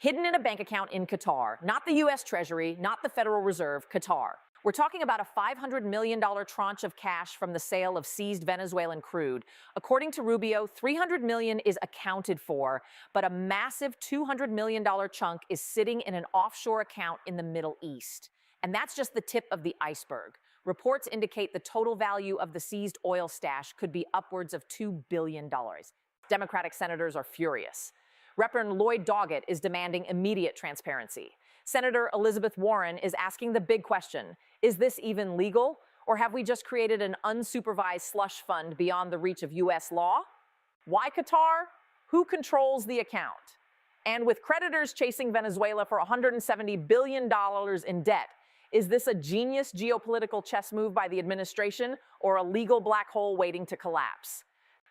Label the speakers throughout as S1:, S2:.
S1: hidden in a bank account in Qatar, not the U.S. Treasury, not the Federal Reserve, Qatar. We're talking about a $500 million tranche of cash from the sale of seized Venezuelan crude. According to Rubio, $300 million is accounted for, but a massive $200 million chunk is sitting in an offshore account in the Middle East. And that's just the tip of the iceberg. Reports indicate the total value of the seized oil stash could be upwards of $2 billion. Democratic senators are furious. Representative Lloyd Doggett is demanding immediate transparency. Senator Elizabeth Warren is asking the big question, is this even legal? Or have we just created an unsupervised slush fund beyond the reach of U.S. law? Why Qatar? Who controls the account? And with creditors chasing Venezuela for $170 billion in debt, is this a genius geopolitical chess move by the administration or a legal black hole waiting to collapse?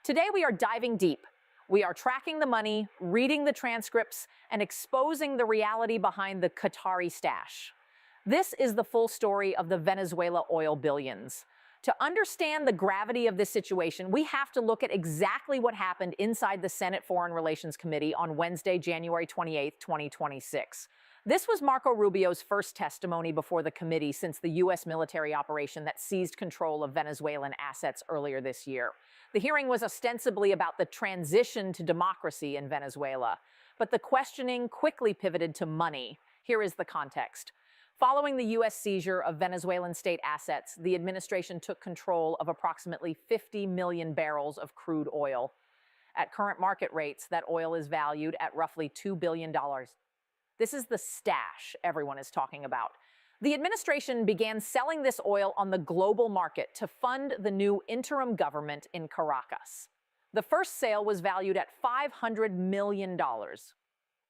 S1: Today we are diving deep. We are tracking the money, reading the transcripts, and exposing the reality behind the Qatari stash. This is the full story of the Venezuela oil billions. To understand the gravity of this situation, we have to look at exactly what happened inside the Senate Foreign Relations Committee on Wednesday, January 28, 2026. This was Marco Rubio's first testimony before the committee since the U.S. military operation that seized control of Venezuelan assets earlier this year. The hearing was ostensibly about the transition to democracy in Venezuela, but the questioning quickly pivoted to money. Here is the context. Following the U.S. seizure of Venezuelan state assets, the administration took control of approximately 50 million barrels of crude oil. At current market rates, that oil is valued at roughly $2 billion. This is the stash everyone is talking about. The administration began selling this oil on the global market to fund the new interim government in Caracas. The first sale was valued at $500 million.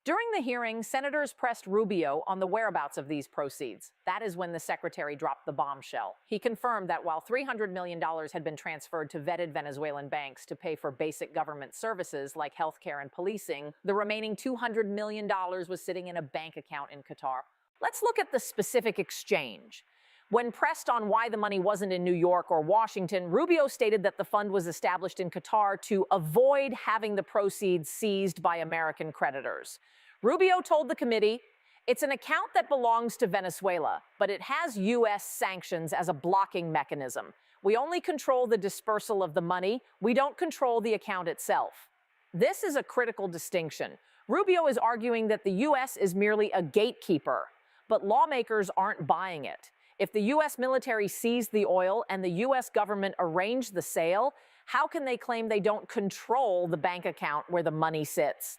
S1: During the hearing, senators pressed Rubio on the whereabouts of these proceeds. That is when the secretary dropped the bombshell. He confirmed that while $300 million had been transferred to vetted Venezuelan banks to pay for basic government services like healthcare and policing, the remaining $200 million was sitting in a bank account in Qatar. Let's look at the specific exchange. When pressed on why the money wasn't in New York or Washington, Rubio stated that the fund was established in Qatar to avoid having the proceeds seized by American creditors. Rubio told the committee, "It's an account that belongs to Venezuela, but it has U.S. sanctions as a blocking mechanism. We only control the dispersal of the money. We don't control the account itself." This is a critical distinction. Rubio is arguing that the U.S. is merely a gatekeeper, but lawmakers aren't buying it. If the U.S. military seized the oil and the U.S. government arranged the sale, how can they claim they don't control the bank account where the money sits?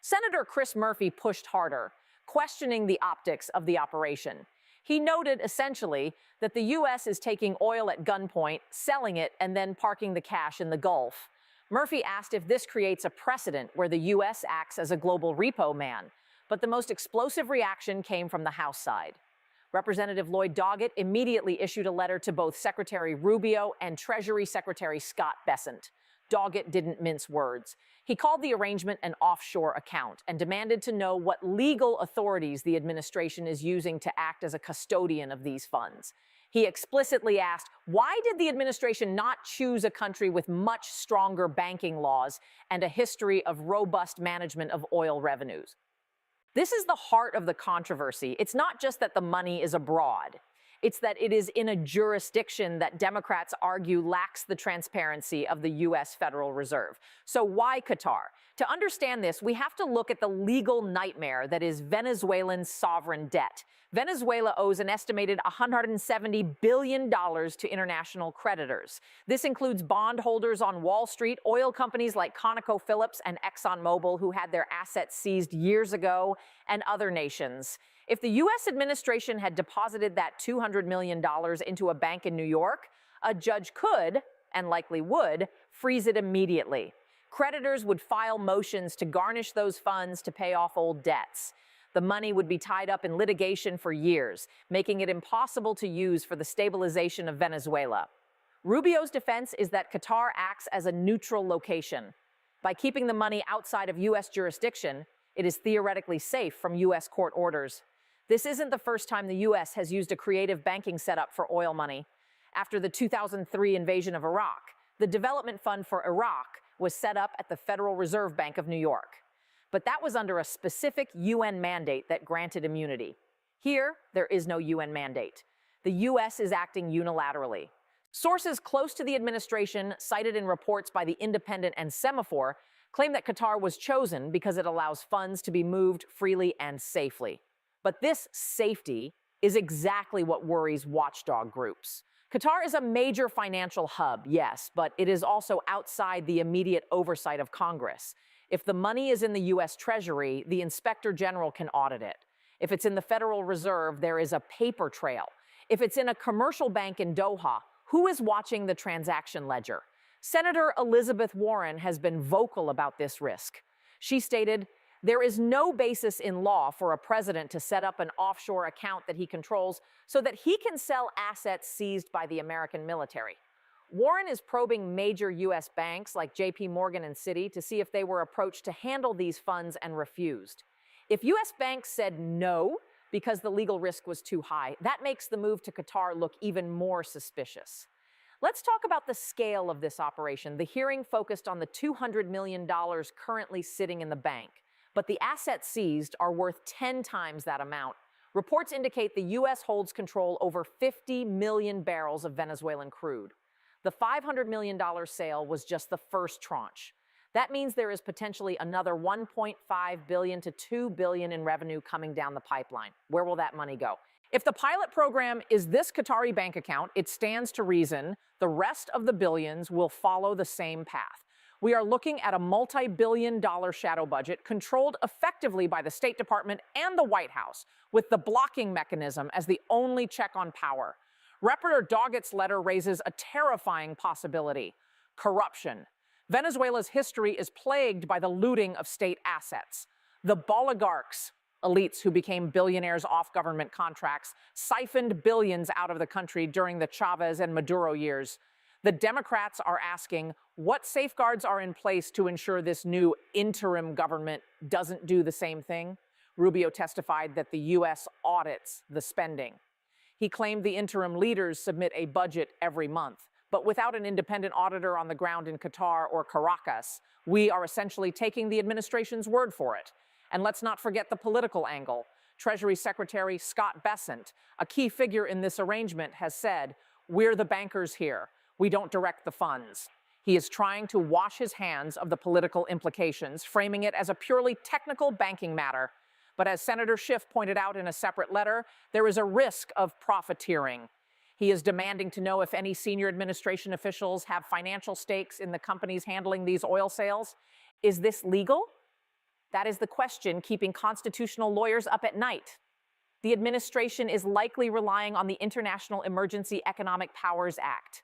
S1: Senator Chris Murphy pushed harder, questioning the optics of the operation. He noted, essentially, that the U.S. is taking oil at gunpoint, selling it, and then parking the cash in the Gulf. Murphy asked if this creates a precedent where the U.S. acts as a global repo man, but the most explosive reaction came from the House side. Representative Lloyd Doggett immediately issued a letter to both Secretary Rubio and Treasury Secretary Scott Bessent. Doggett didn't mince words. He called the arrangement an offshore account and demanded to know what legal authorities the administration is using to act as a custodian of these funds. He explicitly asked, why did the administration not choose a country with much stronger banking laws and a history of robust management of oil revenues? This is the heart of the controversy. It's not just that the money is abroad. It's that it is in a jurisdiction that Democrats argue lacks the transparency of the U.S. Federal Reserve. So why Qatar? To understand this, we have to look at the legal nightmare that is Venezuelan sovereign debt. Venezuela owes an estimated $170 billion to international creditors. This includes bondholders on Wall Street, oil companies like ConocoPhillips and ExxonMobil who had their assets seized years ago, and other nations. If the U.S. administration had deposited that $200 million into a bank in New York, a judge could, and likely would, freeze it immediately. Creditors would file motions to garnish those funds to pay off old debts. The money would be tied up in litigation for years, making it impossible to use for the stabilization of Venezuela. Rubio's defense is that Qatar acts as a neutral location. By keeping the money outside of U.S. jurisdiction, it is theoretically safe from U.S. court orders. This isn't the first time the U.S. has used a creative banking setup for oil money. After the 2003 invasion of Iraq, the Development Fund for Iraq was set up at the Federal Reserve Bank of New York. But that was under a specific UN mandate that granted immunity. Here, there is no UN mandate. The U.S. is acting unilaterally. Sources close to the administration, cited in reports by The Independent and Semaphore, claim that Qatar was chosen because it allows funds to be moved freely and safely. But this safety is exactly what worries watchdog groups. Qatar is a major financial hub, yes, but it is also outside the immediate oversight of Congress. If the money is in the U.S. Treasury, the Inspector General can audit it. If it's in the Federal Reserve, there is a paper trail. If it's in a commercial bank in Doha, who is watching the transaction ledger? Senator Elizabeth Warren has been vocal about this risk. She stated, "There is no basis in law for a president to set up an offshore account that he controls so that he can sell assets seized by the American military." Warren is probing major U.S. banks like J.P. Morgan and Citi to see if they were approached to handle these funds and refused. If U.S. banks said no because the legal risk was too high, that makes the move to Qatar look even more suspicious. Let's talk about the scale of this operation. The hearing focused on the $200 million currently sitting in the bank, but the assets seized are worth 10 times that amount. Reports indicate the U.S. holds control over 50 million barrels of Venezuelan crude. The $500 million sale was just the first tranche. That means there is potentially another $1.5 billion to $2 billion in revenue coming down the pipeline. Where will that money go? If the pilot program is this Qatari bank account, it stands to reason the rest of the billions will follow the same path. We are looking at a multi-billion-dollar shadow budget controlled effectively by the State Department and the White House, with the blocking mechanism as the only check on power. Reporter Doggett's letter raises a terrifying possibility: corruption. Venezuela's history is plagued by the looting of state assets. The oligarchs, elites who became billionaires off government contracts, siphoned billions out of the country during the Chavez and Maduro years. The Democrats are asking, what safeguards are in place to ensure this new interim government doesn't do the same thing? Rubio testified that the U.S. audits the spending. He claimed the interim leaders submit a budget every month. But without an independent auditor on the ground in Qatar or Caracas, we are essentially taking the administration's word for it. And let's not forget the political angle. Treasury Secretary Scott Bessent, a key figure in this arrangement, has said, "We're the bankers here. We don't direct the funds." He is trying to wash his hands of the political implications, framing it as a purely technical banking matter. But as Senator Schiff pointed out in a separate letter, there is a risk of profiteering. He is demanding to know if any senior administration officials have financial stakes in the companies handling these oil sales. Is this legal? That is the question keeping constitutional lawyers up at night. The administration is likely relying on the International Emergency Economic Powers Act,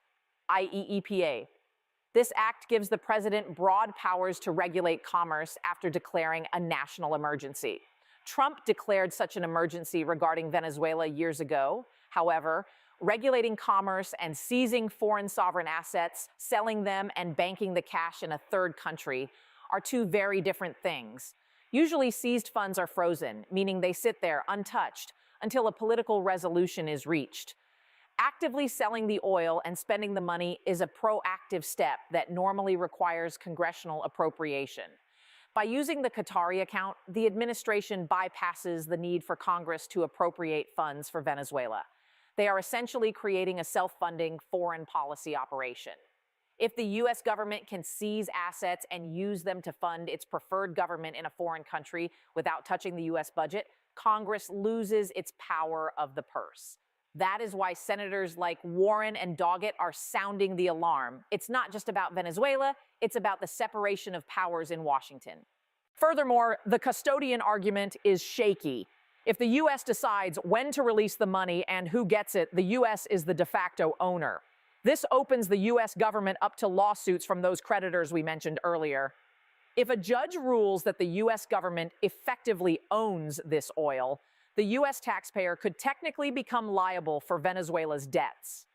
S1: IEEPA. This act gives the president broad powers to regulate commerce after declaring a national emergency. Trump declared such an emergency regarding Venezuela years ago. However, regulating commerce and seizing foreign sovereign assets, selling them and banking the cash in a third country are two very different things. Usually seized funds are frozen, meaning they sit there untouched until a political resolution is reached. Actively selling the oil and spending the money is a proactive step that normally requires congressional appropriation. By using the Qatari account, the administration bypasses the need for Congress to appropriate funds for Venezuela. They are essentially creating a self-funding foreign policy operation. If the U.S. government can seize assets and use them to fund its preferred government in a foreign country without touching the U.S. budget, Congress loses its power of the purse. That is why senators like Warren and Doggett are sounding the alarm. It's not just about Venezuela, it's about the separation of powers in Washington. Furthermore, the custodian argument is shaky. If the U.S. decides when to release the money and who gets it, the U.S. is the de facto owner. This opens the U.S. government up to lawsuits from those creditors we mentioned earlier. If a judge rules that the U.S. government effectively owns this oil, the U.S. taxpayer could technically become liable for Venezuela's debts.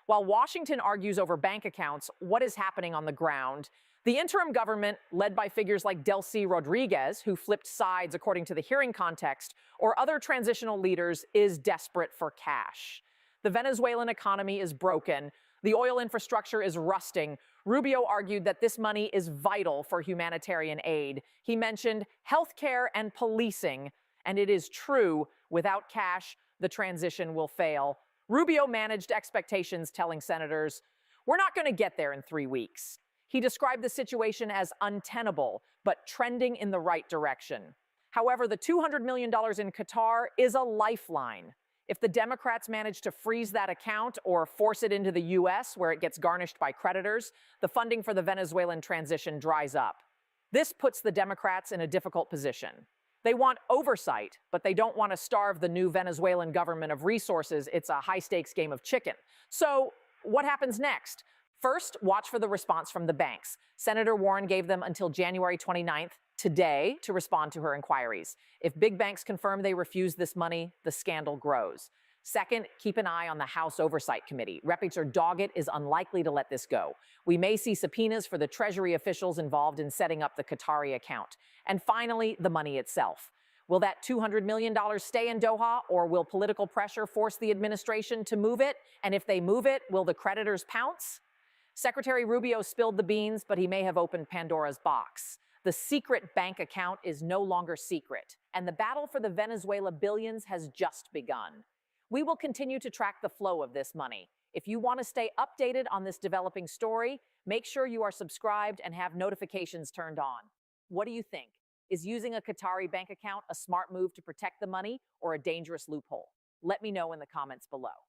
S1: While Washington argues over bank accounts, what is happening on the ground? The interim government, led by figures like Delcy Rodriguez, who flipped sides according to the hearing context, or other transitional leaders, is desperate for cash. The Venezuelan economy is broken. The oil infrastructure is rusting. Rubio argued that this money is vital for humanitarian aid. He mentioned healthcare and policing, and it is true, without cash, the transition will fail. Rubio managed expectations, telling senators, "We're not going to get there in 3 weeks." He described the situation as untenable, but trending in the right direction. However, the $200 million in Qatar is a lifeline. If the Democrats manage to freeze that account or force it into the U.S., where it gets garnished by creditors, the funding for the Venezuelan transition dries up. This puts the Democrats in a difficult position. They want oversight, but they don't want to starve the new Venezuelan government of resources. It's a high-stakes game of chicken. So what happens next? First, watch for the response from the banks. Senator Warren gave them until January 29th, today, to respond to her inquiries. If big banks confirm they refuse this money, the scandal grows. Second, keep an eye on the House Oversight Committee. Reputer Doggett is unlikely to let this go. We may see subpoenas for the Treasury officials involved in setting up the Qatari account. And finally, the money itself. Will that $200 million stay in Doha, or will political pressure force the administration to move it? And if they move it, will the creditors pounce? Secretary Rubio spilled the beans, but he may have opened Pandora's box. The secret bank account is no longer secret, and the battle for the Venezuela billions has just begun. We will continue to track the flow of this money. If you want to stay updated on this developing story, make sure you are subscribed and have notifications turned on. What do you think? Is using a Qatari bank account a smart move to protect the money or a dangerous loophole? Let me know in the comments below.